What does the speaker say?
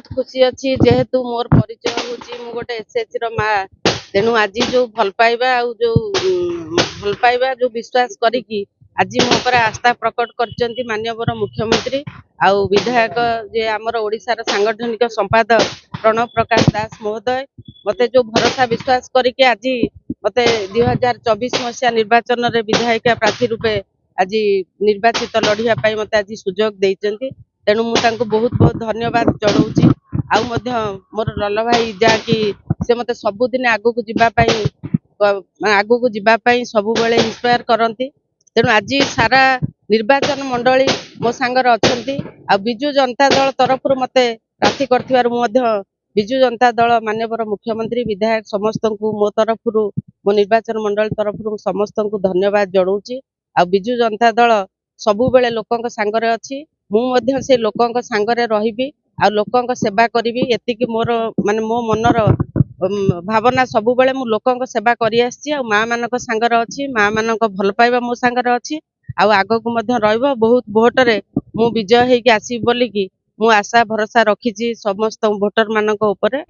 बहुत खुशी अच्छी जेहेतु मोर परिचय हूँ गोटे एसएचजी रो माँ तेणु आज जो भल पाइबा जो भल पाइबा जो विश्वास करी आज मो पर आस्था प्रकट कर माननीय मुख्यमंत्री आउ विधायक जे आमर ओडिशार सांगठनिक संपादक प्रणव प्रकाश दास महोदय मते जो भरोसा विश्वास करके आज मते 2024 मसीहा निर्वाचन रे विधायिका प्रार्थी रूपे आज निर्वाचित लढ़िया पाई मते आज सुजोग देइचंती तेणु मु तांको बहुत बहुत धन्यवाद जणाउची आउ मध्य मोर लल भाई जाकि से मते सबुदिन आगु को जीवा पाई सबु बेले इंस्पायर करंती तेणु आज सारा निर्वाचन मंडली मो सांगर अछंती आ बिजु जनता दल तरफ मते प्रार्थी करथिबार बिजु जनता दल माननीय मुख्यमंत्री विधायक समस्त को मो तरफ मो निर्वाचन मंडल तरफ समस्त को धन्यवाद जणाउची आ बिजु जनता दल सबु बेले लोकंक सांगरे अछि मु मध्य से लोकंक सांगरे रहिबी आ लोकंक सेवा करिबी एतिकी मोर माने मो मनर भावना सबु बेले मु लोकंक सेवा करि आछि आ मां मानक सांगरे अछि मां मानक भल पाइबा मो सांगरे अछि आ आगो को मध्य रहइबो बहुत वोट रे मु विजय हेकि आसी बोली कि मु आशा भरोसा रखिछि समस्त वोटर मानक ऊपर।